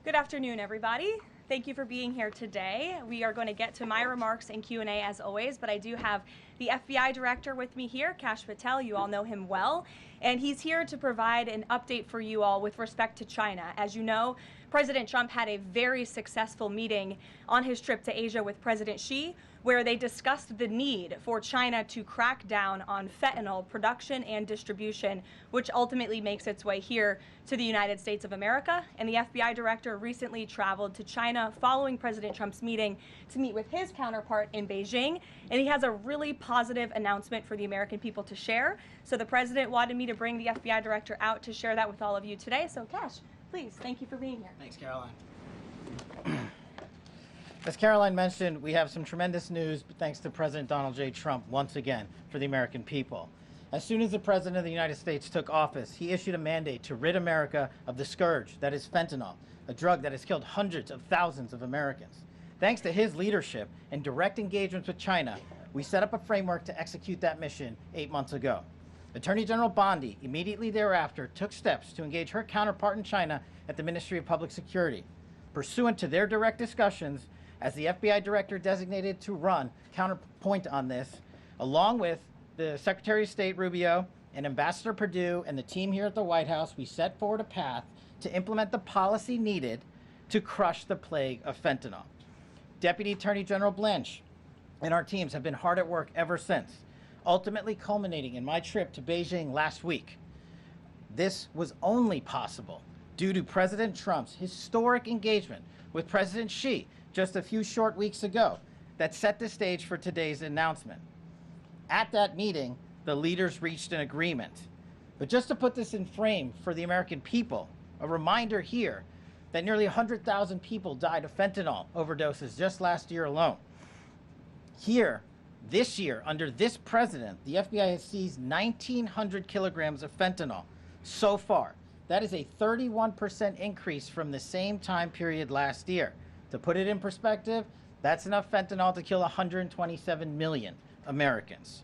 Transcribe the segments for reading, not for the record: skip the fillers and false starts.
Good afternoon, everybody. Thank you for being here today. We are going to get to my remarks and Q&A as always, but I do have the FBI director with me here, Kash Patel. You all know him well, and he's here to provide an update for you all with respect to China. As you know, President Trump had a very successful meeting on his trip to Asia with President Xi, where they discussed the need for China to crack down on fentanyl production and distribution, which ultimately makes its way here to the United States of America. And the FBI director recently traveled to China following President Trump's meeting to meet with his counterpart in Beijing. And he has a really positive announcement for the American people to share. So the president wanted me to bring the FBI director out to share that with all of you today. So Kash, please, thank you for being here. Thanks, Karoline. As Karoline mentioned, we have some tremendous news thanks to President Donald J. Trump once again for the American people. As soon as the President of the United States took office, he issued a mandate to rid America of the scourge that is fentanyl, a drug that has killed hundreds of thousands of Americans. Thanks to his leadership and direct engagements with China, we set up a framework to execute that mission 8 months ago. Attorney General Bondi immediately thereafter took steps to engage her counterpart in China at the Ministry of Public Security. Pursuant to their direct discussions, as the FBI director designated to run counterpoint on this, along with the Secretary of State Rubio and Ambassador Perdue and the team here at the White House, we set forward a path to implement the policy needed to crush the plague of fentanyl. Deputy Attorney General Blanche and our teams have been hard at work ever since, ultimately culminating in my trip to Beijing last week. This was only possible due to President Trump's historic engagement with President Xi just a few short weeks ago that set the stage for today's announcement. At that meeting, the leaders reached an agreement. But just to put this in frame for the American people, a reminder here that nearly 100,000 people died of fentanyl overdoses just last year alone. Here, this year, under this president, the FBI has seized 1,900 kilograms of fentanyl so far. That is a 31% increase from the same time period last year. To put it in perspective, that's enough fentanyl to kill 127 million Americans.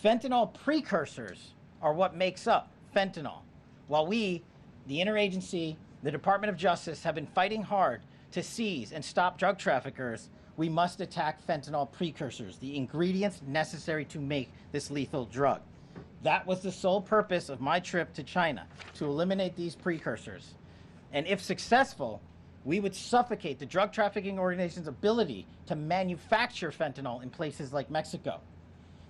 Fentanyl precursors are what makes up fentanyl. While we, the interagency, the Department of Justice, have been fighting hard to seize and stop drug traffickers, we must attack fentanyl precursors, the ingredients necessary to make this lethal drug. That was the sole purpose of my trip to China, to eliminate these precursors. And if successful, we would suffocate the drug trafficking organization's ability to manufacture fentanyl in places like Mexico.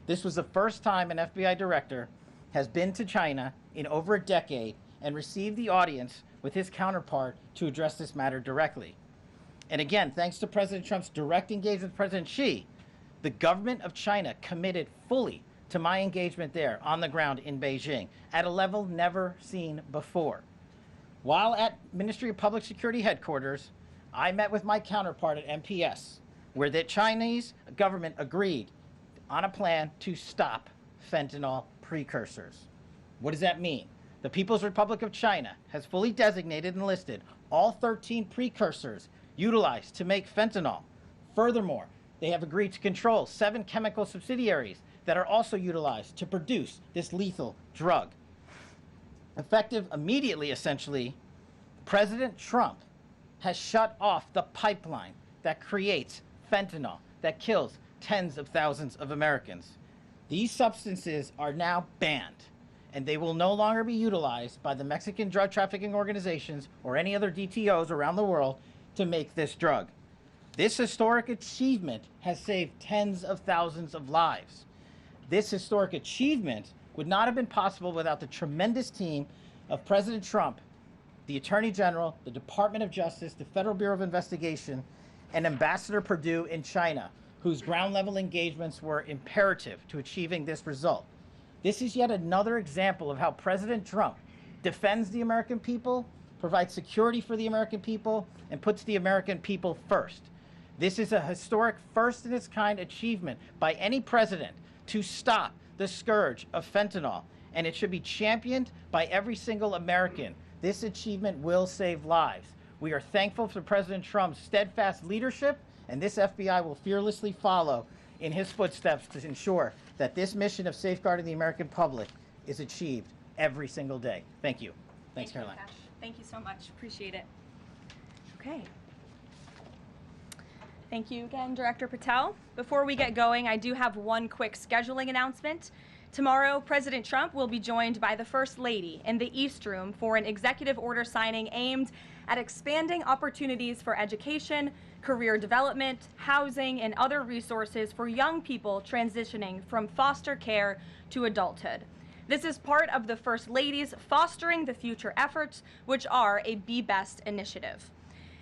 This was the first time an FBI director has been to China in over a decade and received the audience with his counterpart to address this matter directly. And again, thanks to President Trump's direct engagement with President Xi, the government of China committed fully to my engagement there on the ground in Beijing at a level never seen before. While at Ministry of Public Security headquarters, I met with my counterpart at MPS, where the Chinese government agreed on a plan to stop fentanyl precursors. What does that mean? The People's Republic of China has fully designated and listed all 13 precursors utilized to make fentanyl. Furthermore, they have agreed to control 7 chemical subsidiaries that are also utilized to produce this lethal drug. Effective immediately, essentially, President Trump has shut off the pipeline that creates fentanyl that kills tens of thousands of Americans. These substances are now banned, and they will no longer be utilized by the Mexican drug trafficking organizations or any other DTOs around the world to make this drug. This historic achievement has saved tens of thousands of lives. This historic achievement would not have been possible without the tremendous team of President Trump, the Attorney General, the Department of Justice, the Federal Bureau of Investigation, and Ambassador Perdue in China, whose ground-level engagements were imperative to achieving this result. This is yet another example of how President Trump defends the American people, provides security for the American people, and puts the American people first. This is a historic first-in-its-kind achievement by any president to stop the scourge of fentanyl, and it should be championed by every single American. This achievement will save lives. We are thankful for President Trump's steadfast leadership, and this FBI will fearlessly follow in his footsteps to ensure that this mission of safeguarding the American public is achieved every single day. Thank you. Thanks, Karoline. Thank you so much. Appreciate it. Okay. Thank you again, Director Patel. Before we get going, I do have one quick scheduling announcement. Tomorrow, President Trump will be joined by the First Lady in the East Room for an executive order signing aimed at expanding opportunities for education, career development, housing, and other resources for young people transitioning from foster care to adulthood. This is part of the First Lady's Fostering the Future efforts, which are a Be Best initiative.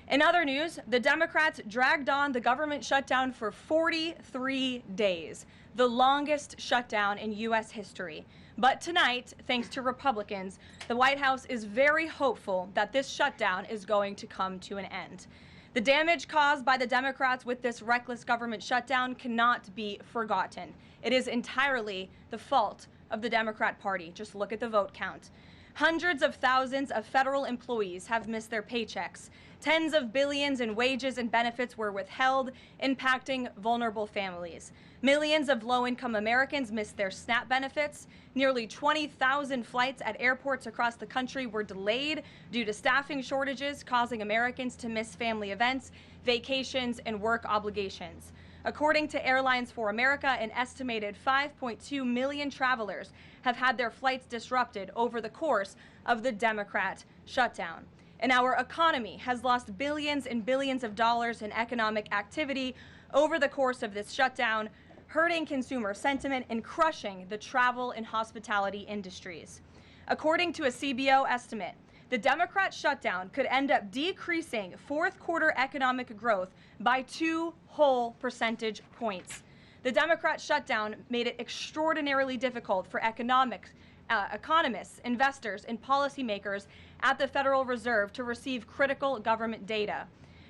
In other news, the Democrats dragged on the government shutdown for 43 days, the longest shutdown in U.S. history. But tonight, thanks to Republicans, the White House is very hopeful that this shutdown is going to come to an end. The damage caused by the Democrats with this reckless government shutdown cannot be forgotten. It is entirely the fault of the Democrat Party. Just look at the vote count. Hundreds of thousands of federal employees have missed their paychecks. Tens of billions in wages and benefits were withheld, impacting vulnerable families. Millions of low-income Americans missed their SNAP benefits. Nearly 20,000 flights at airports across the country were delayed due to staffing shortages, causing Americans to miss family events, vacations, and work obligations. According to Airlines for America, an estimated 5.2 million travelers have had their flights disrupted over the course of the Democrat shutdown. And our economy has lost billions and billions of dollars in economic activity over the course of this shutdown, hurting consumer sentiment and crushing the travel and hospitality industries. According to a CBO estimate, the Democrat shutdown could end up decreasing fourth quarter economic growth by 2 whole percentage points. The Democrat shutdown made it extraordinarily difficult for economists, investors, and policymakers at the Federal Reserve to receive critical government data.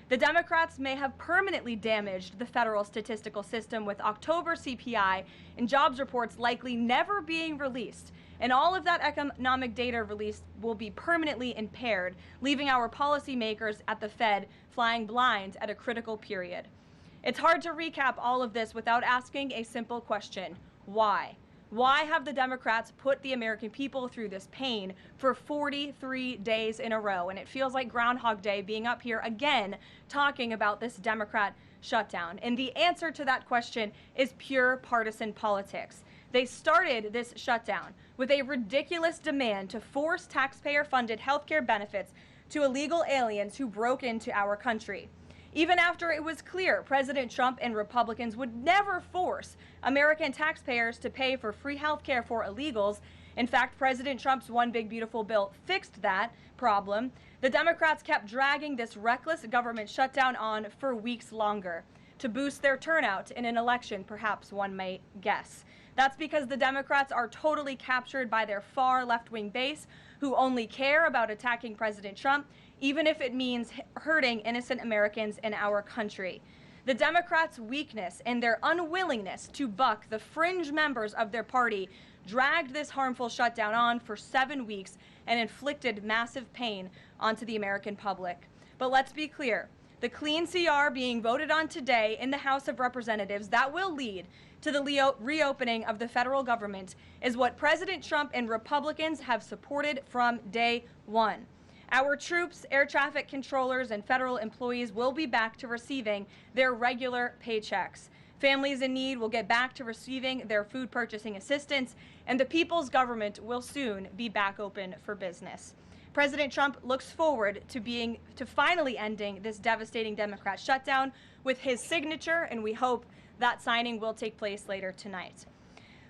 The Democrats may have permanently damaged the federal statistical system, with October CPI and jobs reports likely never being released. And all of that economic data released will be permanently impaired, leaving our policymakers at the Fed flying blind at a critical period. It's hard to recap all of this without asking a simple question: why? Why have the Democrats put the American people through this pain for 43 days in a row? And it feels like Groundhog Day being up here again talking about this Democrat shutdown. And the answer to that question is pure partisan politics. They started this shutdown with a ridiculous demand to force taxpayer-funded healthcare benefits to illegal aliens who broke into our country. Even after it was clear President Trump and Republicans would never force American taxpayers to pay for free health care for illegals. In fact, President Trump's One Big Beautiful Bill fixed that problem. The Democrats kept dragging this reckless government shutdown on for weeks longer to boost their turnout in an election, perhaps one might guess. That's because the Democrats are totally captured by their far left-wing base, who only care about attacking President Trump, even if it means hurting innocent Americans in our country. The Democrats' weakness and their unwillingness to buck the fringe members of their party dragged this harmful shutdown on for 7 weeks and inflicted massive pain onto the American public. But let's be clear, the clean CR being voted on today in the House of Representatives that will lead to the reopening of the federal government is what President Trump and Republicans have supported from day one. Our troops, air traffic controllers, and federal employees will be back to receiving their regular paychecks. Families in need will get back to receiving their food purchasing assistance, and the people's government will soon be back open for business. President Trump looks forward to finally ending this devastating Democrat shutdown with his signature, and we hope that signing will take place later tonight.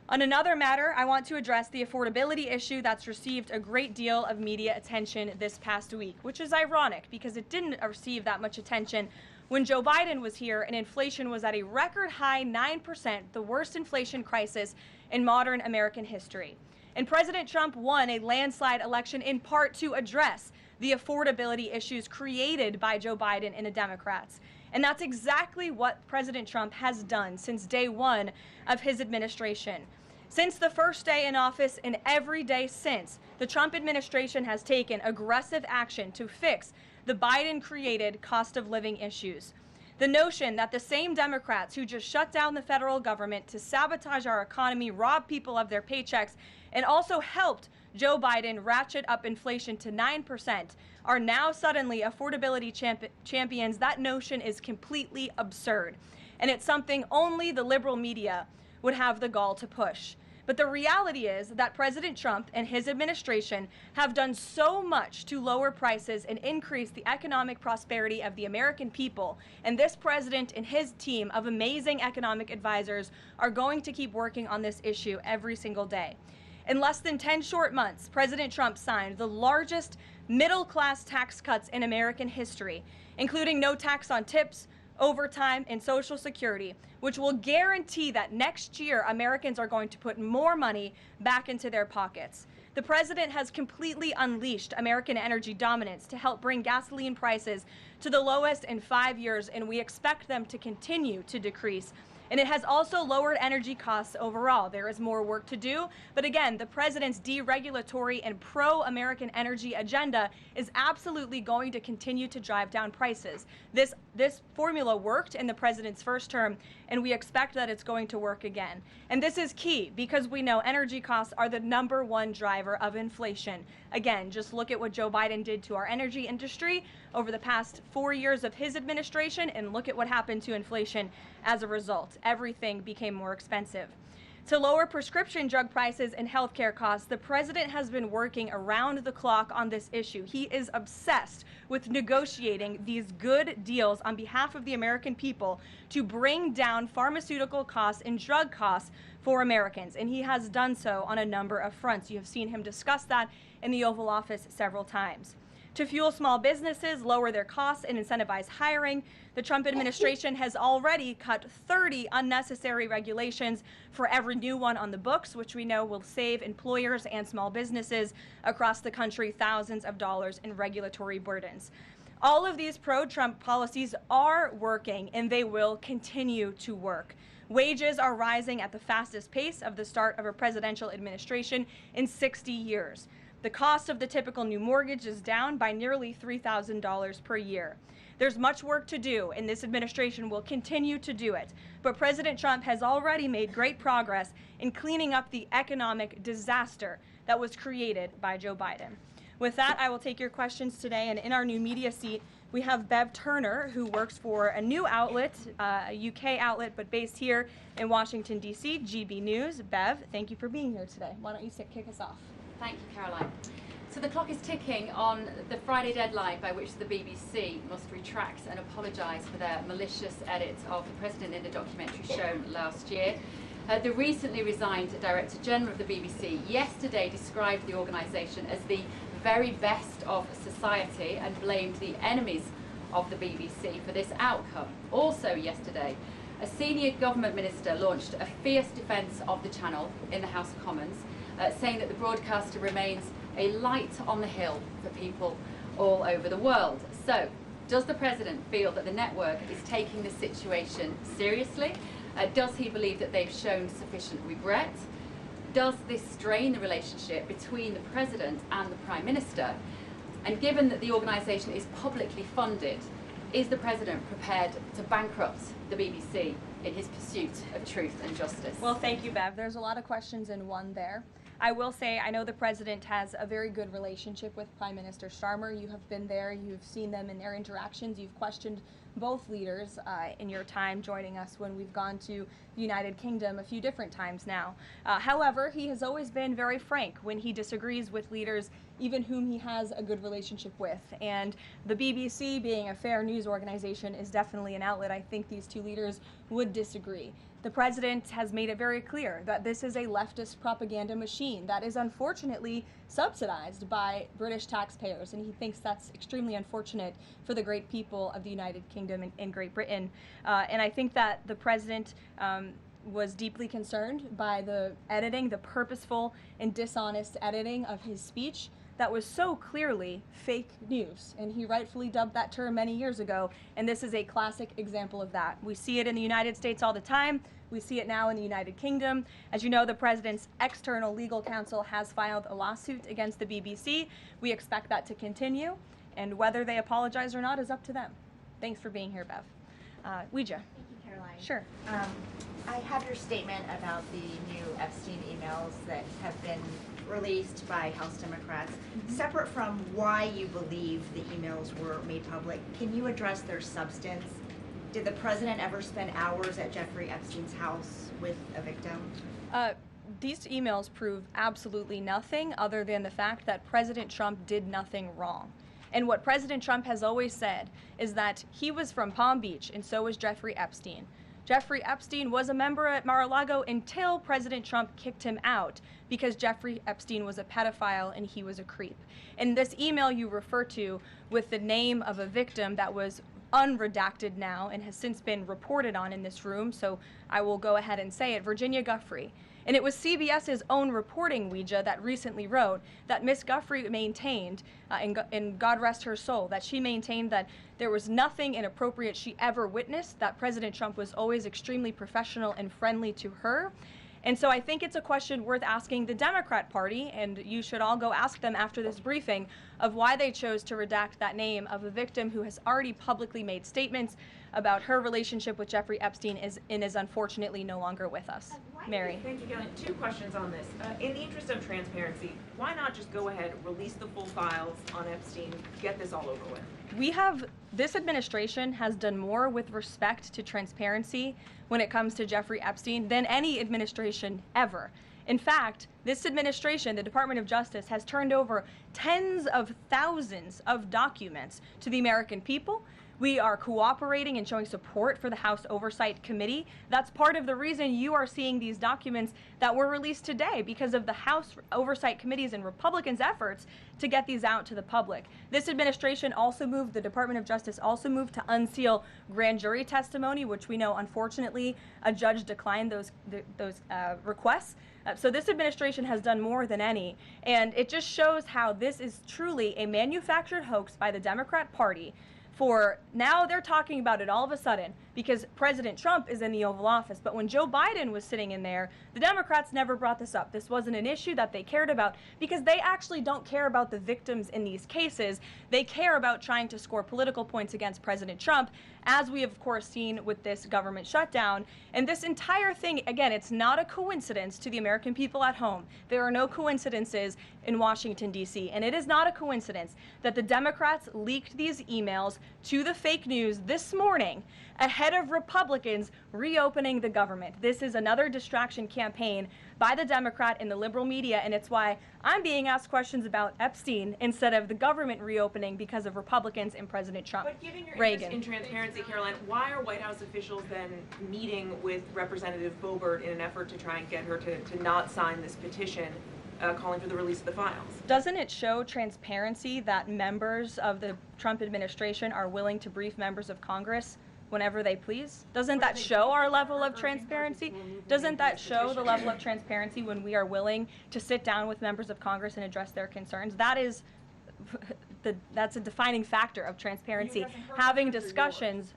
On another matter, I want to address the affordability issue that's received a great deal of media attention this past week, which is ironic because it didn't receive that much attention when Joe Biden was here and inflation was at a record high 9%, the worst inflation crisis in modern American history. And President Trump won a landslide election in part to address the affordability issues created by Joe Biden and the Democrats. And that's exactly what President Trump has done since day one of his administration. Since the first day in office and every day since, the Trump administration has taken aggressive action to fix the Biden-created cost of living issues. The notion that the same Democrats who just shut down the federal government to sabotage our economy, rob people of their paychecks, and also helped Joe Biden ratchet up inflation to 9%, are now suddenly affordability champions. That notion is completely absurd. And it's something only the liberal media would have the gall to push. But the reality is that President Trump and his administration have done so much to lower prices and increase the economic prosperity of the American people. And this president and his team of amazing economic advisors are going to keep working on this issue every single day. In less than 10 short months, President Trump signed the largest middle-class tax cuts in American history, including no tax on tips, overtime, and Social Security, which will guarantee that next year Americans are going to put more money back into their pockets. The president has completely unleashed American energy dominance to help bring gasoline prices to the lowest in 5 years, and we expect them to continue to decrease. And it has also lowered energy costs overall. There is more work to do, but again, the president's deregulatory and pro-American energy agenda is absolutely going to continue to drive down prices. This formula worked in the president's first term, and we expect that it's going to work again. And this is key because we know energy costs are the #1 driver of inflation. Again, just look at what Joe Biden did to our energy industry over the past 4 years of his administration, and look at what happened to inflation as a result. Everything became more expensive. To lower prescription drug prices and healthcare costs, the president has been working around the clock on this issue. He is obsessed with negotiating these good deals on behalf of the American people to bring down pharmaceutical costs and drug costs for Americans, and he has done so on a number of fronts. You have seen him discuss that in the Oval Office several times. To fuel small businesses, lower their costs, and incentivize hiring, the Trump administration has already cut 30 unnecessary regulations for every new one on the books, which we know will save employers and small businesses across the country thousands of dollars in regulatory burdens. All of these pro-Trump policies are working, and they will continue to work. Wages are rising at the fastest pace of the start of a presidential administration in 60 years. The cost of the typical new mortgage is down by nearly $3,000 per year. There's much work to do, and this administration will continue to do it. But President Trump has already made great progress in cleaning up the economic disaster that was created by Joe Biden. With that, I will take your questions today, and in our new media seat, we have Bev Turner, who works for a new outlet, a UK outlet, but based here in Washington, D.C., GB News. Bev, thank you for being here today. Why don't you kick us off? Thank you, Caroline. So the clock is ticking on the Friday deadline by which the BBC must retract and apologise for their malicious edits of the president in the documentary shown last year. The recently resigned Director General of the BBC yesterday described the organisation as the very best of society and blamed the enemies of the BBC for this outcome. Also yesterday, a senior government minister launched a fierce defence of the channel in the House of Commons, saying that the broadcaster remains a light on the hill for people all over the world. So, does the president feel that the network is taking the situation seriously? Does he believe that they've shown sufficient regret? Does this strain the relationship between the president and the prime minister? And given that the organisation is publicly funded, is the president prepared to bankrupt the BBC in his pursuit of truth and justice? Well, thank you, Bev. There's a lot of questions in one there. I will say I know the president has a very good relationship with Prime Minister Starmer. You have been there. You've seen them in their interactions. You've questioned both leaders in your time joining us when we've gone to the United Kingdom a few different times now. However, he has always been very frank when he disagrees with leaders, even whom he has a good relationship with. And the BBC, being a fair news organization, is definitely an outlet. I think these two leaders would disagree. The president has made it very clear that this is a leftist propaganda machine that is unfortunately subsidized by British taxpayers, and he thinks that's extremely unfortunate for the great people of the United Kingdom and Great Britain. And I think that the president was deeply concerned by the editing, the purposeful and dishonest editing of his speech that was so clearly fake news, and he rightfully dubbed that term many years ago, and this is a classic example of that. We see it in the United States all the time. We see it now in the United Kingdom. As you know, the president's external legal counsel has filed a lawsuit against the BBC. We expect that to continue, and whether they apologize or not is up to them. Thanks for being here, Bev. Ouija. Thank you, Caroline. Sure. I have your statement about the new Epstein emails that have been released by House Democrats. Separate from why you believe the emails were made public, can you address their substance? Did the president ever spend hours at Jeffrey Epstein's house with a victim? These emails prove absolutely nothing other than the fact that President Trump did nothing wrong. And what President Trump has always said is that he was from Palm Beach, and so was Jeffrey Epstein. Jeffrey Epstein was a member at Mar-a-Lago until President Trump kicked him out because Jeffrey Epstein was a pedophile and he was a creep. And this email you refer to with the name of a victim that was unredacted now and has since been reported on in this room, so I will go ahead and say it, Virginia Giuffre. And it was CBS's own reporting, Ouija, that recently wrote that Miss Giuffre maintained, and God rest her soul, that she maintained that there was nothing inappropriate she ever witnessed, that President Trump was always extremely professional and friendly to her. And so I think it's a question worth asking the Democrat Party, and you should all go ask them after this briefing, of why they chose to redact that name of a victim who has already publicly made statements about her relationship with Jeffrey Epstein and is unfortunately no longer with us. Mary. Thank you, Karoline. Two questions on this. In the interest of transparency, why not just go ahead, release the full files on Epstein, get this all over with? This administration has done more with respect to transparency when it comes to Jeffrey Epstein than any administration ever. In fact, this administration, the Department of Justice, has turned over tens of thousands of documents to the American people. We are cooperating and showing support for the House Oversight Committee. That's part of the reason you are seeing these documents that were released today, because of the House Oversight Committee's and Republicans' efforts to get these out to the public. This administration also moved, the Department of Justice also moved to unseal grand jury testimony, which we know, unfortunately, a judge declined those requests. So this administration has done more than any, and it just shows how this is truly a manufactured hoax by the Democrat Party. For now they're talking about it all of a sudden because President Trump is in the Oval Office. But when Joe Biden was sitting in there, the Democrats never brought this up. This wasn't an issue that they cared about because they actually don't care about the victims in these cases. They care about trying to score political points against President Trump, as we have, of course, seen with this government shutdown. And this entire thing, again, it's not a coincidence to the American people at home. There are no coincidences in Washington, D.C. And it is not a coincidence that the Democrats leaked these emails to the fake news this morning ahead of Republicans reopening the government. This is another distraction campaign by the Democrat and the liberal media, and it's why I'm being asked questions about Epstein instead of the government reopening because of Republicans and President Trump. But given your Reagan. interest in transparency, Karoline, why are White House officials then meeting with Representative Boebert in an effort to try and get her to not sign this petition calling for the release of the files? Doesn't it show transparency that members of the Trump administration are willing to brief members of Congress whenever they please? Doesn't that show our level of transparency? Doesn't that show the level of transparency when we are willing to sit down with members of Congress and address their concerns? That is that's a defining factor of transparency. Having discussions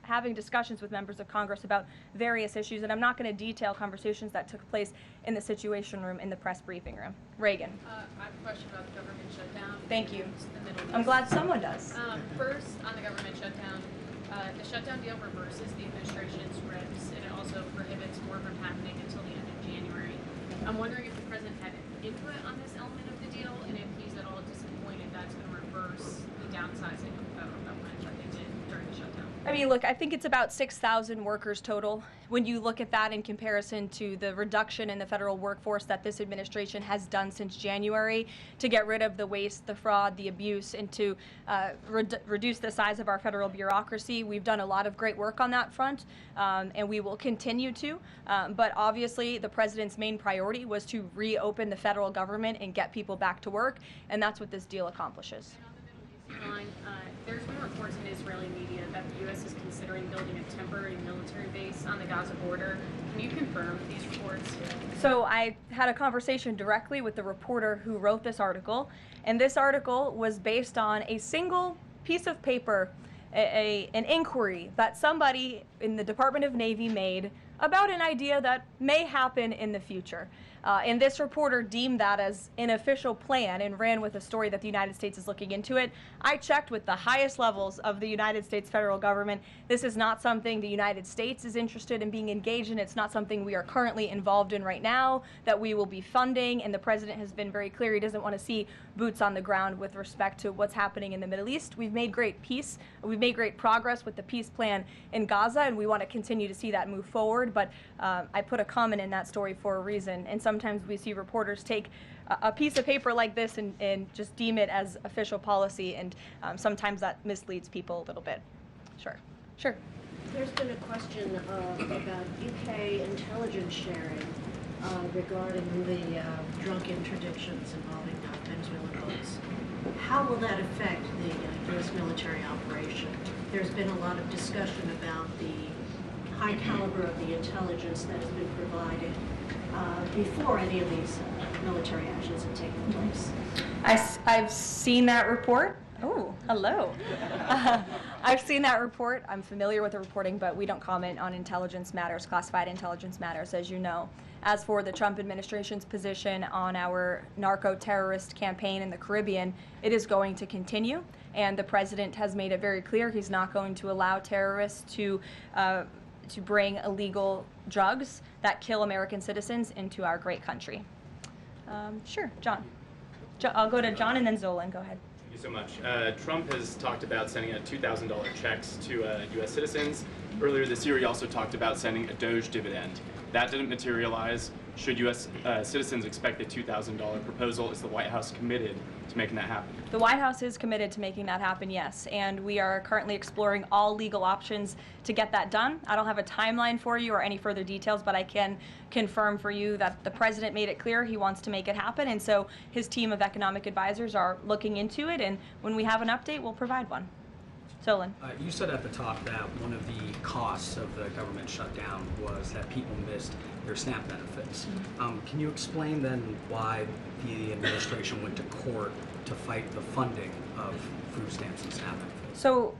with members of Congress about various issues, and I'm not going to detail conversations that took place in the Situation Room in the press briefing room. Reagan. I have a question about the government shutdown. Thank you. The Middle East. I'm glad someone does. First, on the government shutdown, the shutdown deal reverses the administration's regs, and it also prohibits war from happening until the end of January. I'm wondering if the president had input on this element of the deal, and if he's at all disappointed that's going to reverse the downsizing of the federal government that they did during the shutdown. I mean, look, I think it's about 6,000 workers total. When you look at that in comparison to the reduction in the federal workforce that this administration has done since January to get rid of the waste, the fraud, the abuse, and to reduce the size of our federal bureaucracy, we've done a lot of great work on that front, and we will continue to. But obviously, the president's main priority was to reopen the federal government and get people back to work, and that's what this deal accomplishes. Line, there's been reports in Israeli media that the U.S. is considering building a temporary military base on the Gaza border. Can you confirm these reports? So I had a conversation directly with the reporter who wrote this article, and this article was based on a single piece of paper, an inquiry that somebody in the Department of Navy made about an idea that may happen in the future. And this reporter deemed that as an official plan and ran with a story that the United States is looking into it. I checked with the highest levels of the United States federal government. This is not something the United States is interested in being engaged in. It's not something we are currently involved in right now that we will be funding. And the president has been very clear he doesn't want to see boots on the ground with respect to what's happening in the Middle East. We've made great peace. We've made great progress with the peace plan in Gaza, and we want to continue to see that move forward. But I put a comment in that story for a reason. And sometimes we see reporters take a piece of paper like this and just deem it as official policy, and sometimes that misleads people a little bit. Sure. There's been a question about UK intelligence sharing regarding the drunk interdictions involving Venezuelan boats. How will that affect the U.S. military operation? There's been a lot of discussion about the high caliber of the intelligence that has been provided before any of these military actions have taken place. I've seen that report. Oh, hello. I've seen that report. I'm familiar with the reporting, but we don't comment on intelligence matters, classified intelligence matters, as you know. As for the Trump administration's position on our narco-terrorist campaign in the Caribbean, it is going to continue, and the president has made it very clear he's not going to allow terrorists to bring illegal drugs that kill American citizens into our great country. Sure, John. I'll go to John and then Zolan. Go ahead. Thank you so much. Trump has talked about sending out $2,000 checks to U.S. citizens. Earlier this year, he also talked about sending a Doge dividend. That didn't materialize. Should U.S. Citizens expect the $2,000 proposal? Is the White House committed to making that happen? The White House is committed to making that happen, yes. And we are currently exploring all legal options to get that done. I don't have a timeline for you or any further details, but I can confirm for you that the president made it clear he wants to make it happen. And so his team of economic advisors are looking into it. And when we have an update, we'll provide one. Solon. You said at the top that one of the costs of the government shutdown was that people missed their SNAP benefits. Can you explain then why the administration went to court to fight the funding of food stamps and SNAP benefits? So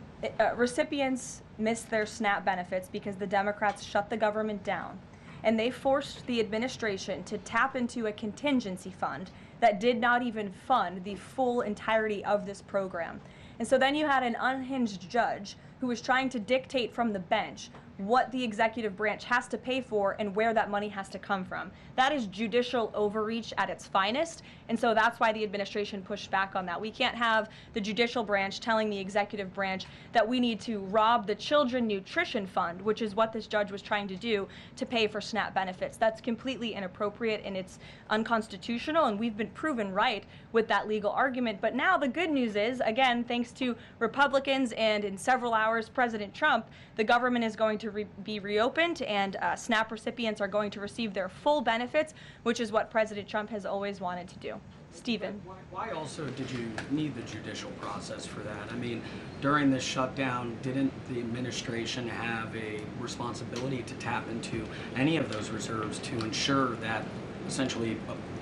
recipients missed their SNAP benefits because the Democrats shut the government down, and they forced the administration to tap into a contingency fund that did not even fund the full entirety of this program. And so then you had an unhinged judge who was trying to dictate from the bench what the executive branch has to pay for and where that money has to come from. That is judicial overreach at its finest, and so that's why the administration pushed back on that. We can't have the judicial branch telling the executive branch that we need to rob the Children Nutrition Fund, which is what this judge was trying to do, to pay for SNAP benefits. That's completely inappropriate and it's unconstitutional, and we've been proven right with that legal argument. But now the good news is, again, thanks to Republicans and in several hours President Trump, the government is going to be reopened, and SNAP recipients are going to receive their full benefits, which is what President Trump has always wanted to do. Stephen. Why also did you need the judicial process for that? I mean, during this shutdown, didn't the administration have a responsibility to tap into any of those reserves to ensure that essentially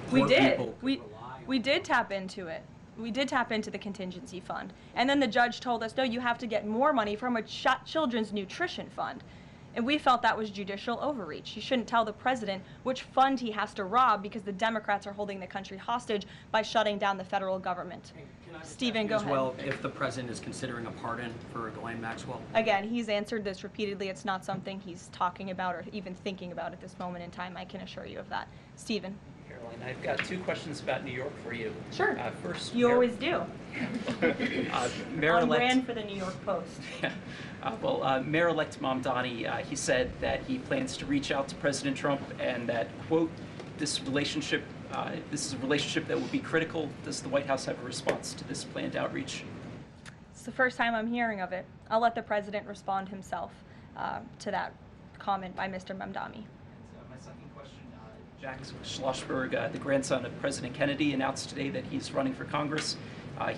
poor people could rely on? We did tap into it. We did tap into the contingency fund. And then the judge told us, no, you have to get more money from a children's nutrition fund. And we felt that was judicial overreach. You shouldn't tell the president which fund he has to rob because the Democrats are holding the country hostage by shutting down the federal government. Stephen, go ahead. Well, if the president is considering a pardon for Ghislaine Maxwell? Again, he's answered this repeatedly. It's not something he's talking about or even thinking about at this moment in time. I can assure you of that. Stephen. Karoline, I've got two questions about New York for you. Sure. First, you always do. Mayor-elect, on brand for the New York Post. Mayor-elect Mamdani, he said that he plans to reach out to President Trump and that, quote, this is a relationship that will be critical. Does the White House have a response to this planned outreach? It's the first time I'm hearing of it. I'll let the president respond himself to that comment by Mr. Mamdani. My second question, Jack Schlossberg, the grandson of President Kennedy, announced today that he's running for Congress.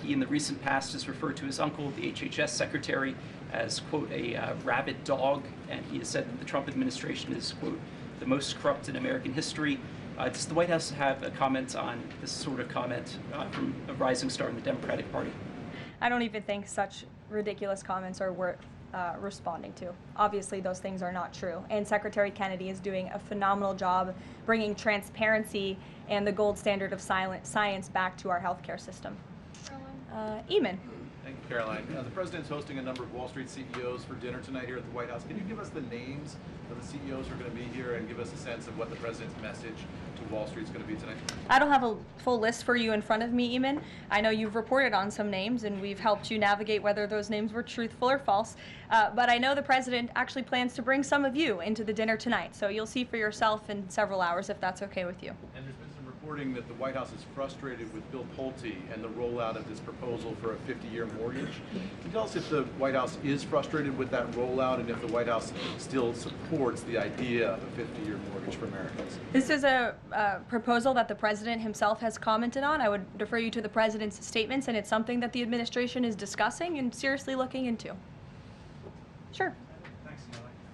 He, in the recent past, has referred to his uncle, the HHS secretary, as, quote, a rabid dog, and he has said that the Trump administration is, quote, the most corrupt in American history. Does the White House have a comment on this sort of comment from a rising star in the Democratic Party? I don't even think such ridiculous comments are responding to. Obviously, those things are not true. And Secretary Kennedy is doing a phenomenal job bringing transparency and the gold standard of science back to our healthcare system. Eamon. Thank you, Caroline. The President's hosting a number of Wall Street CEOs for dinner tonight here at the White House. Can you give us the names of the CEOs who are going to be here and give us a sense of what the President's message to Wall Street is going to be tonight? I don't have a full list for you in front of me, Eamon. I know you've reported on some names, and we've helped you navigate whether those names were truthful or false. But I know the President actually plans to bring some of you into the dinner tonight, so you'll see for yourself in several hours if that's okay with you. And there's been some reporting that the White House is frustrated with Bill Pulte and the rollout of this proposal for a 50-year mortgage. Can you tell us if the White House is frustrated with that rollout and if the White House still supports the idea of a 50-year mortgage for Americans? This is a proposal that the President himself has commented on. I would defer you to the President's statements, and it's something that the administration is discussing and seriously looking into. Sure. Thanks,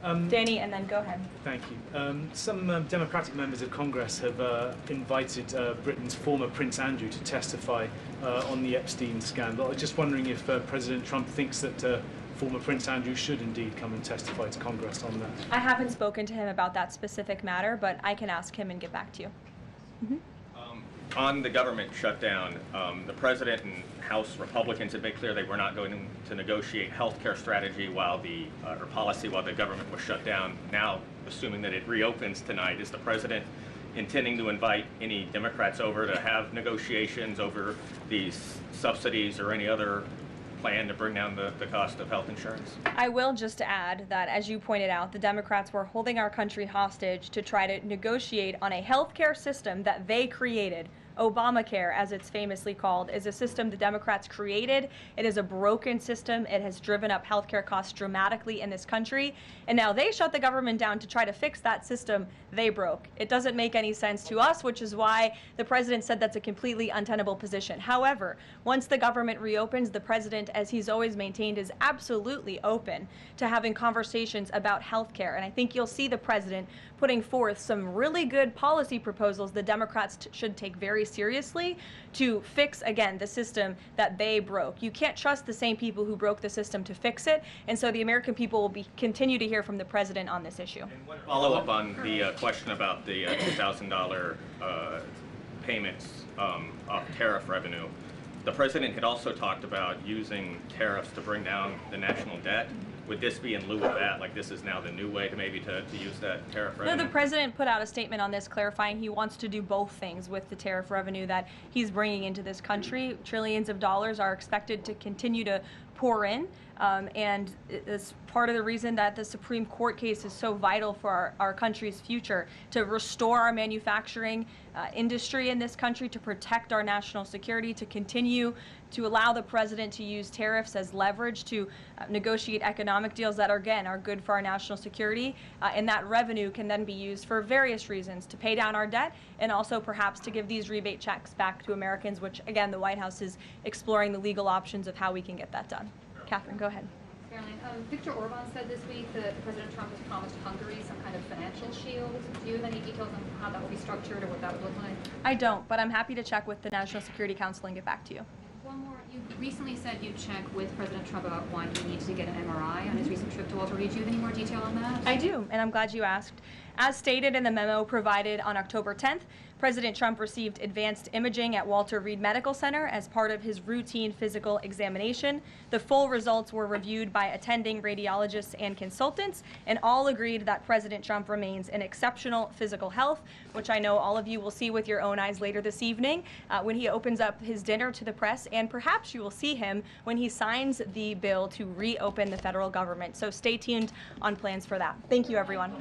Caroline. Danny, and then go ahead. Thank you. Some Democratic members of Congress have invited Britain's former Prince Andrew to testify on the Epstein scandal. I was just wondering if President Trump thinks that former Prince Andrew should indeed come and testify to Congress on that. I haven't spoken to him about that specific matter, but I can ask him and get back to you. On the government shutdown, the President and House Republicans have made clear they were not going to negotiate health care strategy or policy while the government was shut down. Now, assuming that it reopens tonight, is the President intending to invite any Democrats over to have negotiations over these subsidies or any other plan to bring down the cost of health insurance? I will just add that, as you pointed out, the Democrats were holding our country hostage to try to negotiate on a healthcare system that they created. Obamacare, as it's famously called, is a system the Democrats created. It is a broken system. It has driven up healthcare costs dramatically in this country. And now they shut the government down to try to fix that system they broke. It doesn't make any sense to us, which is why the President said that's a completely untenable position. However, once the government reopens, the President, as he's always maintained, is absolutely open to having conversations about healthcare. And I think you'll see the President putting forth some really good policy proposals the Democrats should take very seriously to fix, again, the system that they broke. You can't trust the same people who broke the system to fix it, and so the American people will continue to hear from the President on this issue. Follow up on the question about the $2,000 payments off tariff revenue. The President had also talked about using tariffs to bring down the national debt. Would this be in lieu of that? Like, this is now the new way to maybe to use that tariff revenue? No, the President put out a statement on this clarifying he wants to do both things with the tariff revenue that he's bringing into this country. Trillions of dollars are expected to continue to pour in, and it's part of the reason that the Supreme Court case is so vital for our country's future, to restore our manufacturing industry in this country, to protect our national security, to continue to allow the President to use tariffs as leverage to negotiate economic deals that, again, are good for our national security. And that revenue can then be used for various reasons, to pay down our debt and also perhaps to give these rebate checks back to Americans, which, again, the White House is exploring the legal options of how we can get that done. Catherine, go ahead. Caroline, Viktor Orban said this week that President Trump has promised Hungary some kind of financial shield. Do you have any details on how that will be structured or what that would look like? I don't, but I'm happy to check with the National Security Council and get back to you. One more. You recently said you'd check with President Trump about why he needs to get an MRI on his recent trip to Walter Reed. Do you have any more detail on that? I do, and I'm glad you asked. As stated in the memo provided on October 10th, President Trump received advanced imaging at Walter Reed Medical Center as part of his routine physical examination. The full results were reviewed by attending radiologists and consultants, and all agreed that President Trump remains in exceptional physical health, which I know all of you will see with your own eyes later this evening when he opens up his dinner to the press, and perhaps you will see him when he signs the bill to reopen the federal government. So stay tuned on plans for that. Thank you, everyone.